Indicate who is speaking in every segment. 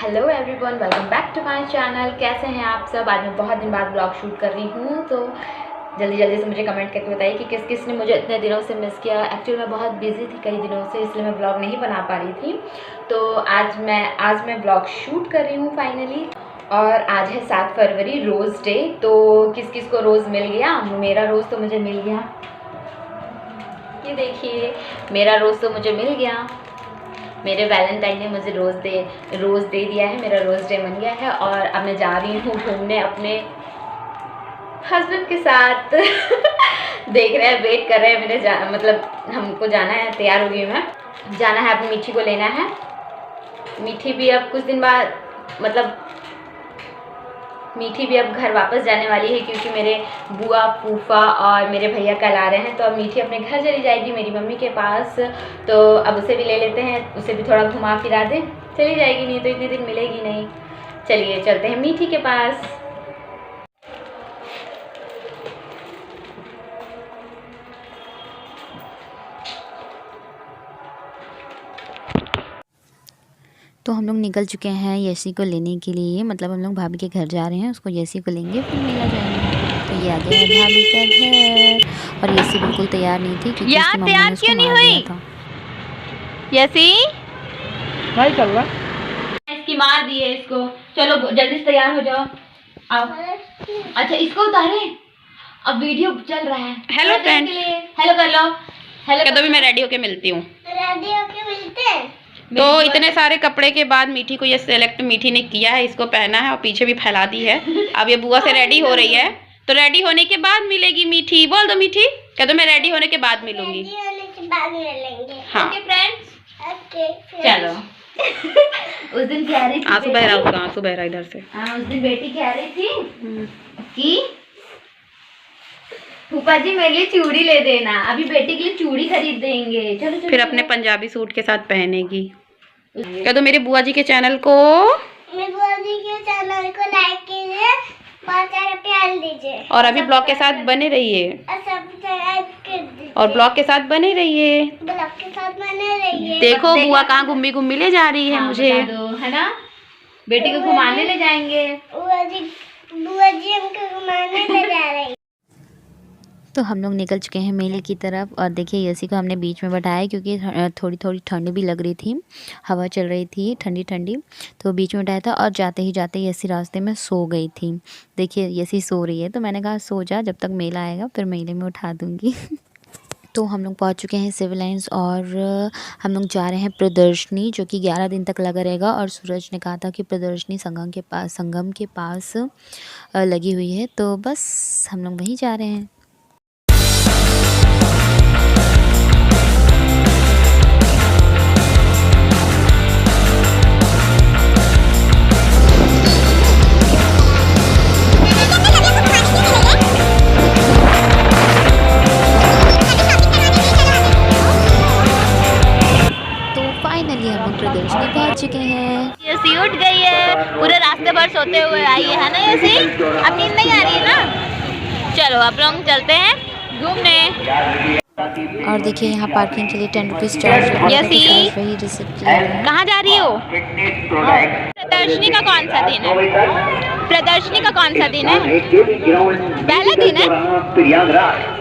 Speaker 1: Hello everyone, welcome back to my channel. कैसे हैं आप सब? आज मैं बहुत दिन बाद ब्लॉग शूट कर रही हूँ, तो जल्दी जल्दी से मुझे कमेंट करके बताइए कि किस किस ने मुझे इतने दिनों से मिस किया। एक्चुअली मैं बहुत बिजी थी कई दिनों से, इसलिए मैं ब्लॉग नहीं बना पा रही थी। तो आज मैं ब्लॉग शूट कर रही हूँ फाइनली। और आज है 7 फरवरी, रोज़ डे। तो किस किस को रोज़ मिल गया? मेरा रोज़ तो मुझे मिल गया, ये देखिए मेरा रोज़ तो मुझे मिल गया। मेरे वैलेंटाइन ने मुझे रोज़ दे दिया है, मेरा रोज़ डे बन गया है। और अब मैं जा रही हूँ घूमने अपने हस्बैंड के साथ। देख रहे हैं, वेट कर रहे हैं मेरे मतलब हमको जाना है, तैयार हो गई मैं, जाना है अपनी मीठी को लेना है। मीठी भी अब कुछ दिन बाद मीठी भी अब घर वापस जाने वाली है, क्योंकि मेरे बुआ फूफा और मेरे भैया कल आ रहे हैं। तो अब मीठी अपने घर चली जाएगी मेरी मम्मी के पास। तो अब उसे भी ले लेते हैं, उसे भी थोड़ा घुमा फिरा दें, चली जाएगी, नहीं तो इतने दिन मिलेगी नहीं। चलिए चलते हैं मीठी के पास।
Speaker 2: तो हम लोग निकल चुके हैं यसी को लेने के लिए, मतलब हम लोग भाभी के घर जा रहे हैं, उसको यसी को लेंगे फिर मेला जाएंगे। तो ये आ गया है भाभी का घर, और यसी बिल्कुल तैयार नहीं थी क्योंकि उसकी मम्मा ने उसको मार दिया था।
Speaker 1: यसी भाई चल रहा, इसकी मार दी है इसको। चलो जल्दी से तैयार हो जाओ, आओ। अच्छा इसको उतारे, अब वीडियो चल रहा है।
Speaker 3: हेलो फ्रेंड्स,
Speaker 1: हेलो कर लो। हेलो
Speaker 3: कह दो भी मैं रेडी होके मिलती हूँ।
Speaker 1: रेडी होके मिलते हैं।
Speaker 3: तो इतने सारे कपड़े के बाद मीठी को ये सेलेक्ट मीठी ने किया है, इसको पहना है और पीछे भी फैला दी है। अब ये बुआ से रेडी हो रही है, तो रेडी होने के बाद मिलेगी मीठी। बोल दो मीठी, कह दो मैं रेडी होने के बाद मिलूंगी। हाँ
Speaker 1: ओके फ्रेंड्स, ओके चलो। उस दिन कह रही थी,
Speaker 3: आंसू बह रहा उसका, आंसू बह रहा इधर से।
Speaker 1: हाँ, उस दिन बेटी कह रही थी कि फूफा जी मेरे लिए चूड़ी ले देना, अभी बेटी के लिए चूड़ी खरीद देंगे। चलो चलो
Speaker 3: फिर अपने पंजाबी सूट के साथ पहनेगी। कह दो मेरे बुआ जी के चैनल को
Speaker 1: लाइक कीजिए, बहुत सारा प्यार दीजिए,
Speaker 3: और अभी ब्लॉग के साथ बने रहिए, और ब्लॉग के साथ बने रहिए। देखो बुआ कहाँ घूमी घूमी ले जा रही है।
Speaker 1: हाँ,
Speaker 3: मुझे
Speaker 1: बता दो, है ना, बेटी को घुमाने ले जाएंगे। बुआ जी हमको घुमाने ले जा रही।
Speaker 2: तो हम लोग निकल चुके हैं मेले की तरफ, और देखिए यसी को हमने बीच में बैठाया क्योंकि थोड़ी थोड़ी ठंड भी लग रही थी, हवा चल रही थी ठंडी ठंडी, तो बीच में बैठाया था। और जाते ही जाते यसी रास्ते में सो गई थी। देखिए यसी सो रही है, तो मैंने कहा सो जा, जब तक मेला आएगा फिर मेले में उठा दूँगी। तो हम लोग पहुंच चुके हैं सिविल लाइंस, और हम लोग जा रहे हैं प्रदर्शनी, जो कि 11 दिन तक लगा रहेगा। और सूरज ने कहा था कि प्रदर्शनी संगम के पास लगी हुई है, तो बस हम लोग वहीं जा रहे हैं। प्रदर्शनी पहुंच चुके हैं।
Speaker 1: यसी उठ गई है, पूरे रास्ते भर सोते हुए आई है ना यसी? अब नींद नहीं आ रही है ना? चलो अब लोग चलते हैं घूमने।
Speaker 2: और देखिए यहाँ पार्किंग के लिए 10 रुपीज़ चार्ज वही रिसिप्ट ले रहे हैं।
Speaker 1: कहाँ जा रही हो? प्रदर्शनी का कौन सा दिन है? प्रदर्शनी का कौन सा दिन है? पहला दिन है।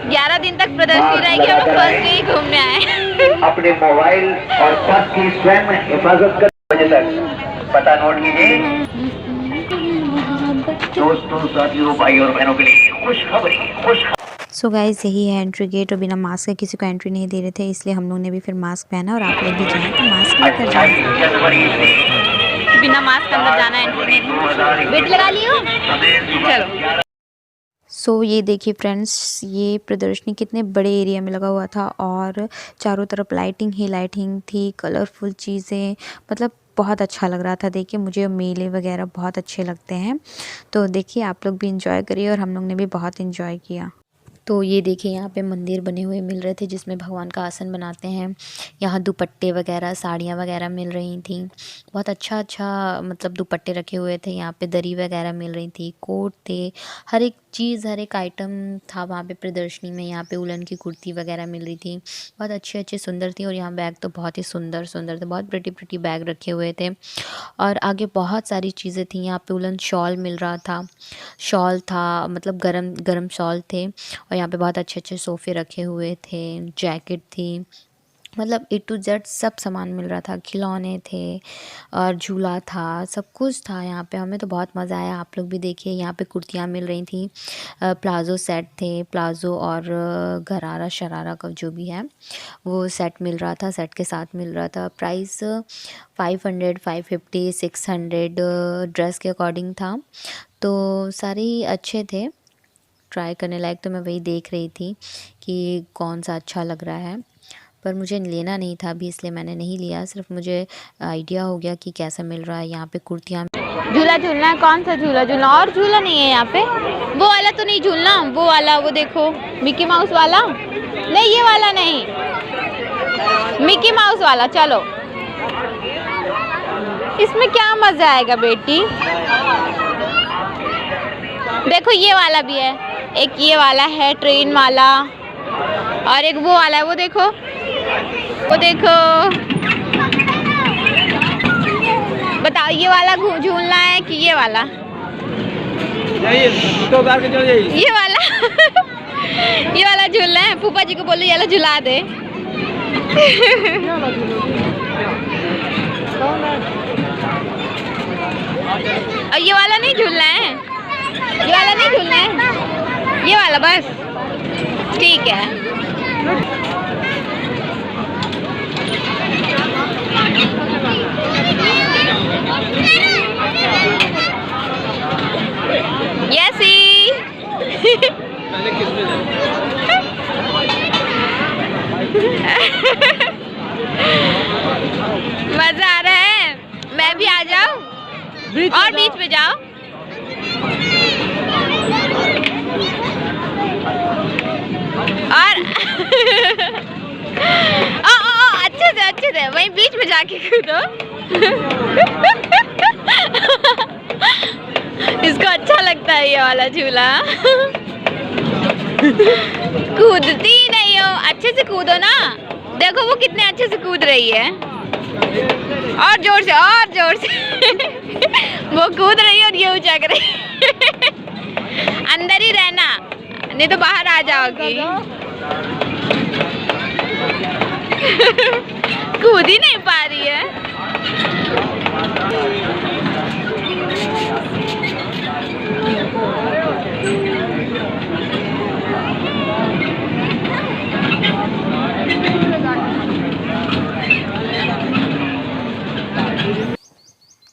Speaker 1: 11 दिन तक प्रदर्शनी रहेगी, हम लोग फर्स्ट डे घूमने आए।
Speaker 4: अपने मोबाइल और पर्स की स्वयं हिफाजत कर बजे तक पता नोट कीजिए। दोस्तों, साथियों, भाई और बहनों के लिए खुशखबरी।
Speaker 2: सो गाइस यही है एंट्री गेट, और बिना मास्क के किसी को एंट्री नहीं दे रहे थे, इसलिए हम लोग ने भी फिर मास्क पहना। और आप लोग भी जाएं तो मास्क लेकर जाएं।
Speaker 1: बिना मास्क अंदर जाना एंट्री नहीं। वेट लगा लियो, चलो।
Speaker 2: सो ये देखिए फ्रेंड्स, ये प्रदर्शनी कितने बड़े एरिया में लगा हुआ था, और चारों तरफ लाइटिंग ही लाइटिंग थी, कलरफुल चीज़ें, मतलब बहुत अच्छा लग रहा था। देखिए मुझे मेले वगैरह बहुत अच्छे लगते हैं, तो देखिए आप लोग भी इंजॉय करिए, और हम लोग ने भी बहुत इंजॉय किया। तो ये देखिए यहाँ पे मंदिर बने हुए मिल रहे थे, जिसमें भगवान का आसन बनाते हैं। यहाँ दुपट्टे वगैरह, साड़ियाँ वगैरह मिल रही थी, बहुत अच्छा मतलब दुपट्टे रखे हुए थे। यहाँ पे दरी वगैरह मिल रही थी, कोट थे, हर एक चीज़, हर एक आइटम था वहाँ पे प्रदर्शनी में। यहाँ पे उलन की कुर्ती वगैरह मिल रही थी, बहुत अच्छी सुंदर थी। और यहाँ बैग तो बहुत ही सुंदर थे, बहुत प्रिटी बैग रखे हुए थे। और आगे बहुत सारी चीज़ें थी। यहाँ पे उलन शॉल मिल रहा था, शॉल था, मतलब गरम शॉल थे। और यहाँ पे बहुत अच्छे सोफ़े रखे हुए थे, जैकेट थी, मतलब A to Z सब सामान मिल रहा था। खिलौने थे और झूला था, सब कुछ था यहाँ पे। हमें तो बहुत मज़ा आया। आप लोग भी देखिए, यहाँ पे कुर्तियाँ मिल रही थी, प्लाज़ो सेट थे, प्लाज़ो और गरारा शरारा का जो भी है वो सेट मिल रहा था, सेट के साथ मिल रहा था। प्राइस 500, 550, 600 ड्रेस के अकॉर्डिंग था। तो सारे ही अच्छे थे, ट्राई करने लायक। तो मैं वही देख रही थी कि कौन सा अच्छा लग रहा है, पर मुझे लेना नहीं था अभी, इसलिए मैंने नहीं लिया। सिर्फ मुझे आइडिया हो गया कि कैसा मिल रहा है। यहाँ पे कुर्तियाँ,
Speaker 3: झूला झूलना है। कौन सा झूला झूलना? और झूला नहीं है यहाँ पे? वो वाला तो नहीं झूलना, वो वाला, वो देखो मिकी माउस वाला नहीं, ये वाला नहीं, मिकी माउस वाला। चलो, इसमें क्या मजा आएगा बेटी। देखो ये वाला भी है, एक ये वाला है ट्रेन वाला, और एक वो वाला है, वो देखो, वो देखो। बताओ ये वाला झूलना है कि ये वाला? ये वाला ये वाला झूलना है। फूफा जी को बोलो ये वाला झुला दे। और ये वाला नहीं झूलना है, ये वाला नहीं झूलना है, ये वाला बस, ठीक है। यसी मजा आ रहा है। मैं भी आ जाऊं और बीच में जाओ। और अच्छे से वहीं बीच में जाके कूदो। इसको अच्छा लगता है ये वाला झूला। कूदती नहीं हो, अच्छे से कूदो ना। देखो वो कितने अच्छे से कूद रही है, और जोर से, और जोर से। वो कूद रही है और ये उछक रही है। अंदर ही रहना, नहीं तो बाहर आ जाओगी। कूद ही नहीं पा रही है।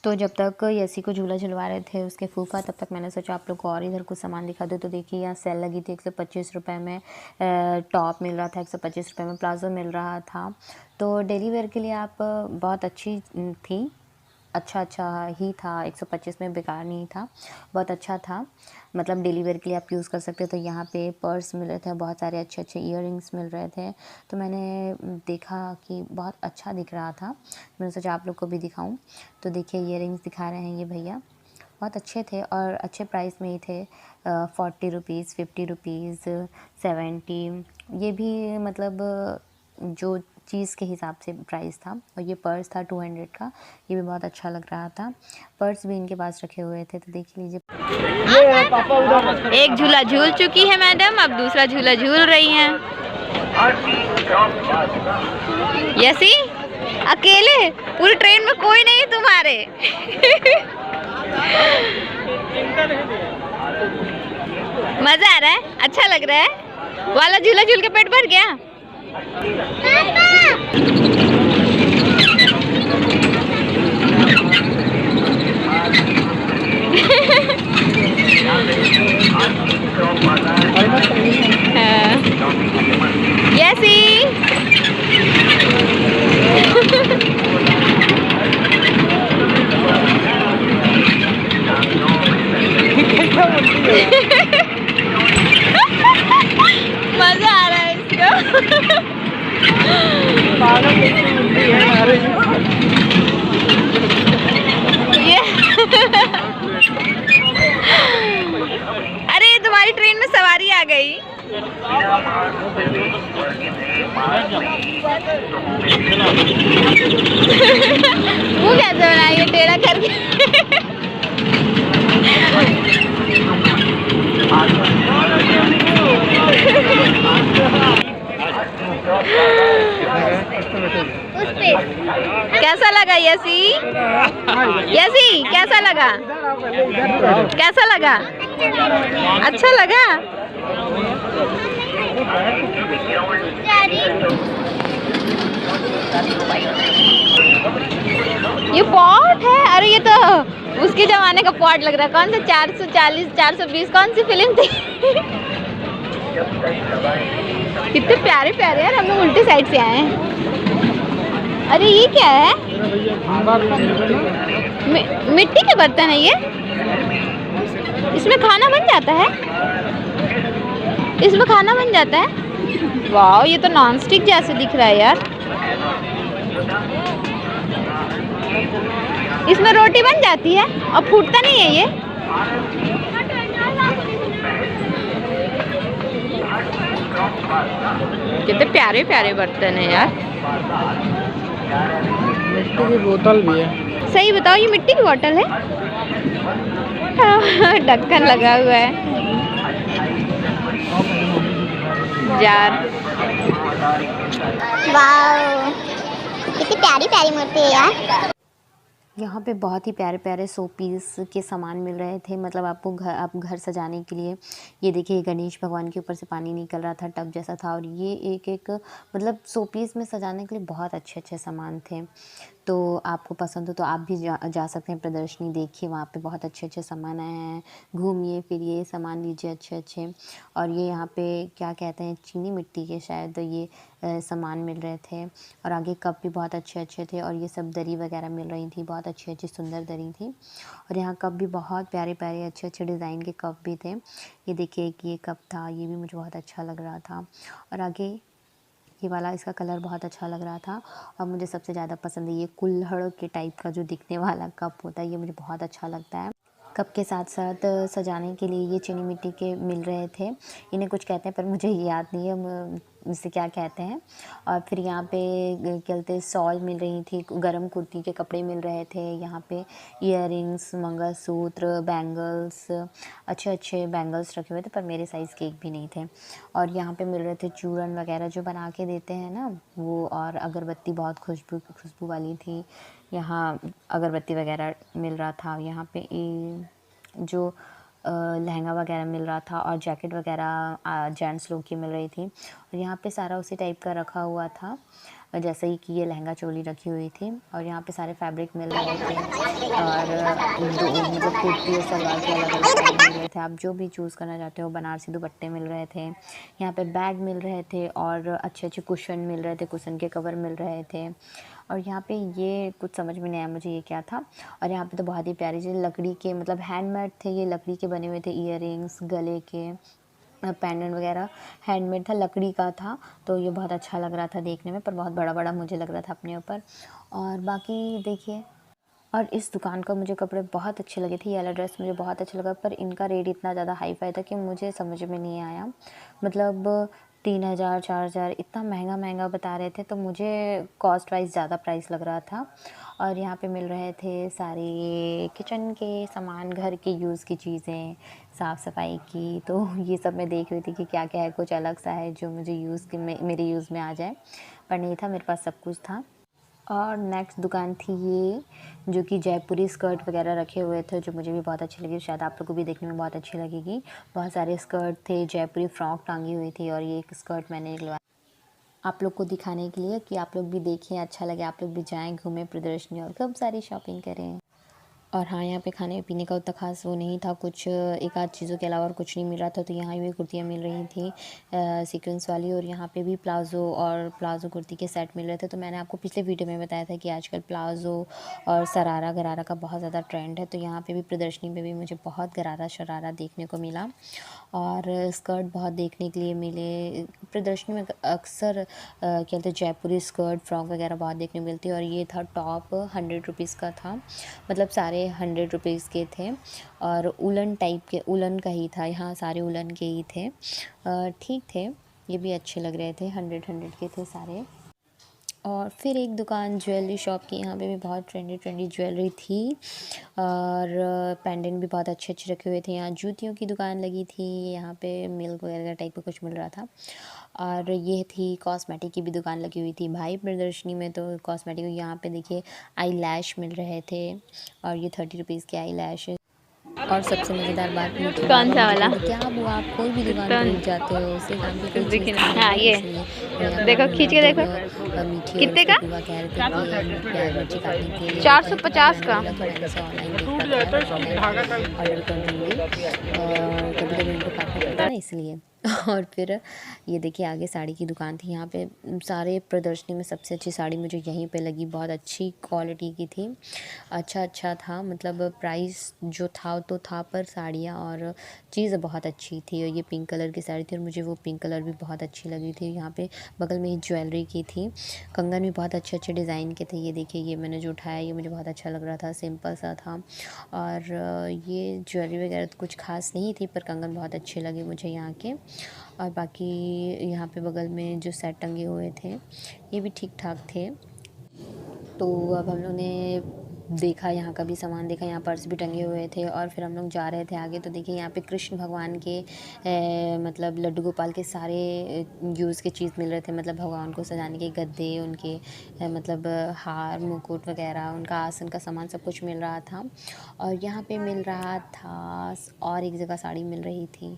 Speaker 2: तो जब तक यसी को झूला झुलवा रहे थे उसके फूफा, तब तक मैंने सोचा आप लोग को और इधर कुछ सामान दिखा दो। तो देखिए यहाँ सेल लगी थी, 125 रुपये में टॉप मिल रहा था, 125 रुपये में प्लाजो मिल रहा था। तो डेली वेयर के लिए आप बहुत अच्छी थी, अच्छा ही था। 125 में बेकार नहीं था, बहुत अच्छा था। मतलब डेली वेयर के लिए आप यूज़ कर सकते हो। तो यहाँ पे पर्स मिल रहे थे, बहुत सारे अच्छे इयररिंग्स मिल रहे थे। तो मैंने देखा कि बहुत अच्छा दिख रहा था, मैंने सोचा आप लोग को भी दिखाऊं। तो देखिए इयररिंग्स दिखा रहे हैं ये भैया, बहुत अच्छे थे और अच्छे प्राइस में ही थे। 40 रुपीज़, 50 रुपीज़, 70, ये भी मतलब जो चीज़ के हिसाब से प्राइस था। और ये पर्स था 200 का, ये भी बहुत अच्छा लग रहा था। पर्स भी इनके पास रखे हुए थे। तो देख लीजिए,
Speaker 3: एक झूला झूल चुकी है मैडम, अब दूसरा झूला झूल रही हैं। यसी अकेले, पूरी ट्रेन में कोई नहीं तुम्हारे। मजा आ रहा है, अच्छा लग रहा है। वाला झूला झूल के पेट भर गया। यसी मजा आ रहा है इसको। अरे तुम्हारी वो कैसे बनाएंगे टेढ़ा करके? कैसा लगा यसी? यसी कैसा लगा? कैसा लगा? अच्छा लगा? ये पॉट है? अरे ये तो उसके जमाने का पॉट लग रहा है। कौन सा 440 420 कौन सी फिल्म थी? कितने प्यारे प्यारे यार। हम लोग उल्टी साइड से आए हैं। अरे ये क्या है? मिट्टी के बर्तन है ये? इसमें खाना बन जाता है? इसमें खाना बन जाता है? वाह, ये तो नॉन स्टिक जैसे दिख रहा है यार। इसमें रोटी बन जाती है और फूटता नहीं है ये? कितने प्यारे प्यारे बर्तन है यार।
Speaker 5: मिट्टी की बोतल भी है।
Speaker 3: सही बताओ, ये मिट्टी की बोतल है? ढक्कन लगा हुआ है। जार।
Speaker 6: वाह, कितनी प्यारी प्यारी मूर्ति है यार।
Speaker 2: यहाँ पे बहुत ही प्यारे प्यारे शो पीस के सामान मिल रहे थे। मतलब आपको आप घर सजाने के लिए। ये देखिए, गणेश भगवान के ऊपर से पानी निकल रहा था, टब जैसा था। और ये एक मतलब शो पीस में सजाने के लिए बहुत अच्छे अच्छे सामान थे। तो आपको पसंद हो तो आप भी जा सकते हैं प्रदर्शनी। देखिए, वहाँ पे बहुत अच्छे अच्छे सामान आए हैं। घूमिए फिरिए, सामान लीजिए अच्छे अच्छे। और ये यहाँ पे क्या कहते हैं, चीनी मिट्टी के शायद ये सामान मिल रहे थे। और आगे कप भी बहुत अच्छे अच्छे थे। और ये सब दरी वगैरह मिल रही थी, बहुत अच्छी अच्छी सुंदर दरी थी। और यहाँ कप भी बहुत प्यारे प्यारे अच्छे अच्छे डिज़ाइन के कप भी थे। ये देखिए, एक ये कप था, ये भी मुझे बहुत अच्छा लग रहा था। और आगे ये वाला, इसका कलर बहुत अच्छा लग रहा था। और मुझे सबसे ज़्यादा पसंद है ये कुल्हड़ के टाइप का जो दिखने वाला कप होता है, ये मुझे बहुत अच्छा लगता है। कप के साथ साथ सजाने के लिए ये चीनी मिट्टी के मिल रहे थे। इन्हें कुछ कहते हैं पर मुझे याद नहीं है इसे क्या कहते हैं। और फिर यहाँ पे क्या कहते हैं, शॉल मिल रही थी, गरम कुर्ती के कपड़े मिल रहे थे। यहाँ पे इयररिंग्स, मंगलसूत्र, बैंगल्स, अच्छे अच्छे बैंगल्स रखे हुए थे, पर मेरे साइज़ के एक भी नहीं थे। और यहाँ पे मिल रहे थे चूरन वगैरह जो बना के देते हैं ना वो। और अगरबत्ती बहुत खुशबू वाली थी। यहाँ अगरबत्ती वगैरह मिल रहा था। यहाँ पे जो लहंगा वगैरह मिल रहा था। और जैकेट वगैरह जेंट्स लोग की मिल रही थी। और यहाँ पे सारा उसी टाइप का रखा हुआ था जैसे ही कि ये लहंगा चोली रखी हुई थी। और यहाँ पे सारे फैब्रिक मिल रहे थे। और मतलब कुर्ती और सलवार के अलग अलग टाइप मिल रहे थे। आप जो भी चूज़ करना चाहते हो। बनारसी दुपट्टे मिल रहे थे। यहाँ पे बैग मिल रहे थे। और अच्छे अच्छे कुशन मिल रहे थे, कुशन के कवर मिल रहे थे। और यहाँ पे ये कुछ समझ में नहीं आया मुझे ये क्या था। और यहाँ पे तो बहुत ही प्यारी चीज़, लकड़ी के मतलब हैंडमेड थे, ये लकड़ी के बने हुए थे। इयररिंग्स, गले के पेंडेंट वगैरह हैंडमेड था, लकड़ी का था। तो ये बहुत अच्छा लग रहा था देखने में, पर बहुत बड़ा बड़ा मुझे लग रहा था अपने ऊपर। और बाकी देखिए, और इस दुकान का मुझे कपड़े बहुत अच्छे लगे थे। ये वाला ड्रेस मुझे बहुत अच्छा लगा, पर इनका रेट इतना ज़्यादा हाई फाई था कि मुझे समझ में नहीं आया। मतलब 3000 4000 इतना महंगा महंगा बता रहे थे, तो मुझे कॉस्ट वाइज ज़्यादा प्राइस लग रहा था। और यहाँ पे मिल रहे थे सारे किचन के सामान, घर के यूज़ की चीज़ें, साफ़ सफाई की। तो ये सब मैं देख रही थी कि क्या क्या है, कुछ अलग सा है जो मुझे मेरे यूज़ में आ जाए, पर नहीं था, मेरे पास सब कुछ था। और नेक्स्ट दुकान थी ये, जो कि जयपुरी स्कर्ट वगैरह रखे हुए थे, जो मुझे भी बहुत अच्छी लगी। शायद आप लोग को भी देखने में बहुत अच्छी लगेगी। बहुत सारे स्कर्ट थे, जयपुरी फ्रॉक टांगी हुई थी। और ये एक स्कर्ट मैंने लिया आप लोग को दिखाने के लिए कि आप लोग भी देखें, अच्छा लगे, आप लोग भी जाएं, घूमें प्रदर्शनी और खूब सारी शॉपिंग करें। और हाँ, यहाँ पे खाने पीने का उतना खास वो नहीं था, कुछ एक आध चीज़ों के अलावा और कुछ नहीं मिल रहा था। तो यहाँ भी कुर्तियाँ मिल रही थी सीक्वेंस वाली। और यहाँ पे भी प्लाज़ो और प्लाज़ो कुर्ती के सेट मिल रहे थे। तो मैंने आपको पिछले वीडियो में बताया था कि आजकल प्लाज़ो और शरारा गरारा का बहुत ज़्यादा ट्रेंड है। तो यहाँ पे भी प्रदर्शनी में भी मुझे बहुत गरारा शरारा देखने को मिला। और स्कर्ट बहुत देखने के लिए मिले। प्रदर्शनी में अक्सर क्या कहते हैं, जयपुरी स्कर्ट फ्रॉक वगैरह बहुत देखने को मिलती है। और ये था टॉप 100 रुपीज़ का था, मतलब सारे 100 रुपीज़ के थे। और उलन टाइप के, उलन का ही था, यहाँ सारे उलन के ही थे, ठीक थे। ये भी अच्छे लग रहे थे, 100 के थे सारे। और फिर एक दुकान ज्वेलरी शॉप की, यहाँ पे भी बहुत ट्रेंडी ज्वेलरी थी और पेंडेंट भी बहुत अच्छे रखे हुए थे। यहाँ जूतियों की दुकान लगी थी, यहाँ पे मिल्क वगैरह टाइप का कुछ मिल रहा था। और ये थी कॉस्मेटिक की भी दुकान लगी हुई थी भाई प्रदर्शनी में। तो कॉस्मेटिक यहाँ पे देखिए आई लैश मिल रहे थे और ये 30 रुपीज़ के आई लैश। और सबसे मज़ेदार बात
Speaker 1: कौन सा वाला?
Speaker 2: क्या वो आप कोई भी दुकान खरीद जाते हो उससे काम की कोई चीज़
Speaker 1: हाँ ये देखो, खींच के देखो कितने का? 450 का।
Speaker 2: ऑर्डर कर दूँगी और कभी कभी उनको काटना पड़ता है ना, इसलिए। और फिर ये देखिए आगे साड़ी की दुकान थी। यहाँ पे सारे प्रदर्शनी में सबसे अच्छी साड़ी मुझे यहीं पे लगी, बहुत अच्छी क्वालिटी की थी, अच्छा था। मतलब प्राइस जो था तो था, पर साड़ियाँ और चीज़ बहुत अच्छी थी। और ये पिंक कलर की साड़ी थी और मुझे वो पिंक कलर भी बहुत अच्छी लगी थी। यहाँ पे बगल में ही ज्वेलरी की थी, कंगन भी बहुत अच्छे डिज़ाइन के थे। ये देखिए ये मैंने जो उठाया ये मुझे बहुत अच्छा लग रहा था, सिंपल सा था। और ये ज्वेलरी वगैरह तो कुछ खास नहीं थी, पर कंगन बहुत अच्छे लगे मुझे यहाँ के। और बाकी यहाँ पे बगल में जो सेट टंगे हुए थे ये भी ठीक ठाक थे। तो अब हम लोग ने देखा, यहाँ का भी सामान देखा, यहाँ पर्स भी टंगे हुए थे। और फिर हम लोग जा रहे थे आगे, तो देखिए यहाँ पे कृष्ण भगवान के मतलब लड्डू गोपाल के सारे यूज़ के चीज़ मिल रहे थे। मतलब भगवान को सजाने के गद्दे, उनके मतलब हार मुकुट वगैरह, उनका आसन का सामान सब कुछ मिल रहा था। और यहाँ पे मिल रहा था और एक जगह साड़ी मिल रही थी।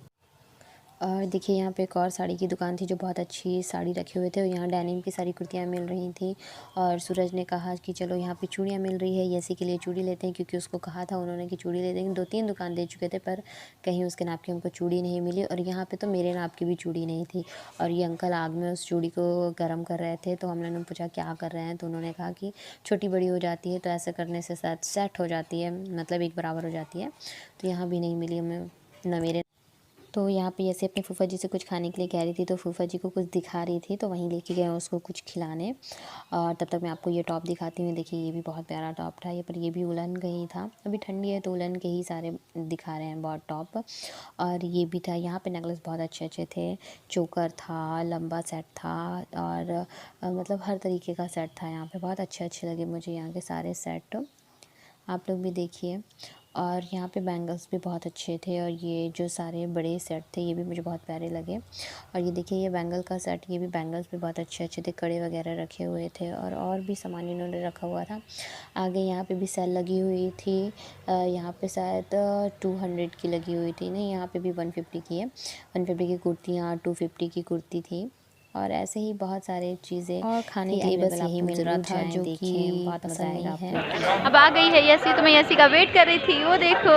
Speaker 2: और देखिए यहाँ पे एक और साड़ी की दुकान थी जो बहुत अच्छी साड़ी रखे हुए थे। और यहाँ डेनिम की सारी कुर्तियाँ मिल रही थी। और सूरज ने कहा कि चलो यहाँ पे चूड़ियाँ मिल रही है, यसी के लिए चूड़ी लेते हैं, क्योंकि उसको कहा था उन्होंने कि चूड़ी ले देंगे। 2-3 दुकान दे चुके थे पर कहीं उसके नाप की हमको चूड़ी नहीं मिली। और यहाँ पर तो मेरे नाप की भी चूड़ी नहीं थी। और ये अंकल आग में उस चूड़ी को गर्म कर रहे थे, तो हम लोगों ने पूछा क्या कर रहे हैं, तो उन्होंने कहा कि छोटी बड़ी हो जाती है तो ऐसा करने से सेट हो जाती है, मतलब एक बराबर हो जाती है। तो यहाँ भी नहीं मिली हमें, ना मेरे। तो यहाँ पे ऐसे अपनी फूफा जी से कुछ खाने के लिए कह रही थी, तो फूफा जी को कुछ दिखा रही थी, तो वहीं लेके गए उसको कुछ खिलाने। और तब तक मैं आपको ये टॉप दिखाती हूँ। देखिए ये भी बहुत प्यारा टॉप था, ये पर ये भी उलन का ही था। अभी ठंडी है तो उलन के ही सारे दिखा रहे हैं बहुत टॉप। और ये भी था, यहाँ पे नेकलेस बहुत अच्छे थे, चोकर था, लंबा सेट था और मतलब हर तरीके का सेट था। यहाँ पे बहुत अच्छे लगे मुझे यहाँ के सारे सेट, आप लोग भी देखिए। और यहाँ पे बैंगल्स भी बहुत अच्छे थे और ये जो सारे बड़े सेट थे ये भी मुझे बहुत प्यारे लगे। और ये देखिए ये बैंगल का सेट, ये भी बैंगल्स भी बहुत अच्छे थे, कड़े वगैरह रखे हुए थे और भी सामान इन्होंने रखा हुआ था। आगे यहाँ पे भी सेल लगी हुई थी, यहाँ पे शायद 200 की लगी हुई थी, नहीं यहाँ पे भी 150 की है। 150 की कुर्तियाँ, 250 की कुर्ती थी और ऐसे ही बहुत सारे चीज़ें और खाने के लिए बस यही मिल रहा था, जो कि बहुत मज़ा आएगा है।
Speaker 1: अब आ गई है यसी, तो मैं यसी का वेट कर रही थी, वो देखो।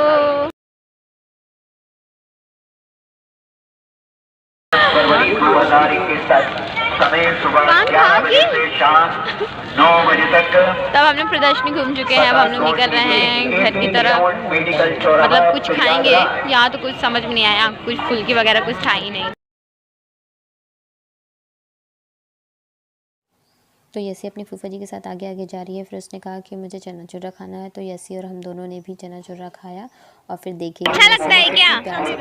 Speaker 4: 2021 तक समय सुबह 11 बजे से शाम 9 बजे तक।
Speaker 1: तब हमने प्रदर्शनी घूम चुके हैं, अब हम लोग निकल रहे हैं घर की तरफ। मतलब कुछ खाएंगे, यहाँ तो कुछ समझ में नहीं आया, कुछ फुल्की वगैरह कुछ था ही नहीं।
Speaker 2: तो यसी अपनी फूफा जी के साथ आगे जा रही है। फिर उसने कहा कि मुझे चना चूरा खाना है, तो यसी और हम दोनों ने भी चना चूरा खाया। और फिर देखिए
Speaker 1: अच्छा लगता है क्या
Speaker 2: प्यार से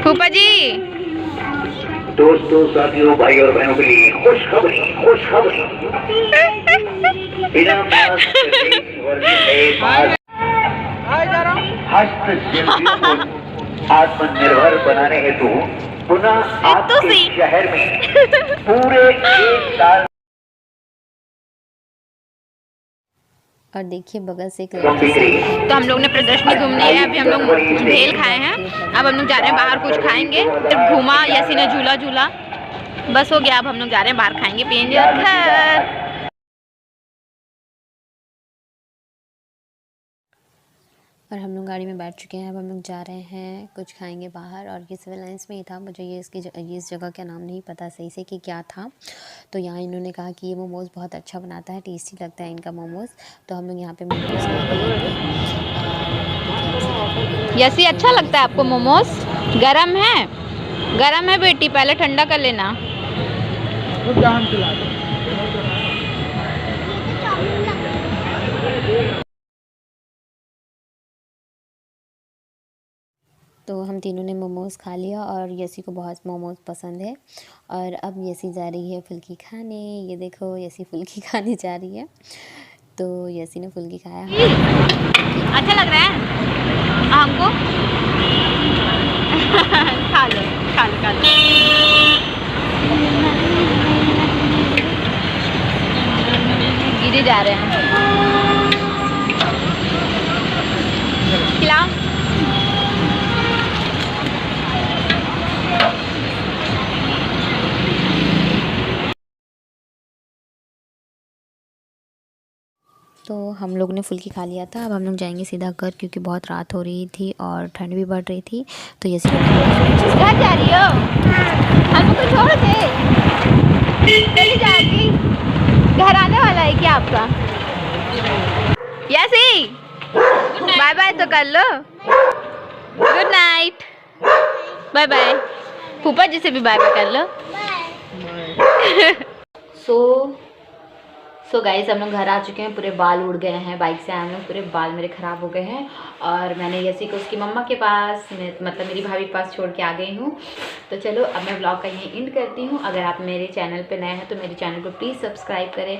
Speaker 1: फूफा जी?
Speaker 4: दोस्तों, साथियों, भाई और बहनों के लिए खुशखबरी। बिना हस्तशिल्पियों को आत्मनिर्भर बनाने हेतु पुनः आपके शहर में पूरे 1 साल।
Speaker 2: और देखिए बगल से एक
Speaker 1: तो हम लोग ने प्रदर्शनी घूमनी है, अभी हम लोग भेल खाए हैं, अब हम लोग जा रहे हैं बाहर कुछ खाएंगे। जब घूमा यसी ने झूला बस हो गया, अब हम लोग जा रहे हैं बाहर खाएंगे पियेंगे और घर।
Speaker 2: और हम लोग गाड़ी में बैठ चुके हैं, अब हम लोग जा रहे हैं कुछ खाएंगे बाहर। और ये सिविल लाइंस में ही था, मुझे ये इस जगह का नाम नहीं पता सही से कि क्या था। तो यहाँ इन्होंने कहा कि ये मोमोज़ बहुत अच्छा बनाता है, टेस्टी लगता है इनका मोमोज़। तो हम लोग यहाँ पे मोमोज़
Speaker 1: यसी अच्छा लगता है आपको मोमोज? गरम है बेटी, पहले ठंडा कर लेना।
Speaker 2: तो हम तीनों ने मोमोज़ खा लिया और यसी को बहुत मोमोज़ पसंद है। और अब यसी जा रही है फुल्की खाने। ये देखो यसी फुल्की खाने जा रही है। तो यसी ने फुल्की खाया।
Speaker 3: अच्छा लग रहा है हमको। खा लो खा लो खा लो।
Speaker 1: गिरे जा रहे हैं।
Speaker 3: खिलाओ।
Speaker 2: तो हम लोग ने फुल्की खा लिया था। अब हम लोग जाएंगे सीधा घर क्योंकि बहुत रात हो रही थी और ठंड भी बढ़ रही थी। तो ये
Speaker 1: घर जा रही हो? हमको छोड़ दे। चली जाएगी। घर आने वाला है क्या आपका? यसी बाय बाय तो कर लो। Good night. Bye bye. फूफा जी से भी बाय बाय कर लो। सो गाइस हम लोग घर आ चुके हैं। पूरे बाल उड़ गए हैं, बाइक से आए हम लोग, पूरे बाल मेरे ख़राब हो गए हैं। और मैंने यसी को उसकी मम्मा के पास मतलब मेरी भाभी के पास छोड़ के आ गई हूँ। तो चलो अब मैं ब्लॉग का यहीं एंड करती हूँ। अगर आप मेरे चैनल पे नए हैं तो मेरे चैनल को प्लीज़ सब्सक्राइब करें,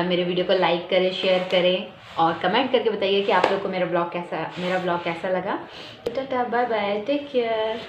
Speaker 1: मेरे वीडियो को लाइक करें, शेयर करें और कमेंट करके बताइए कि आप लोग को मेरा ब्लॉग कैसा लगा। Tata bye bye, take care.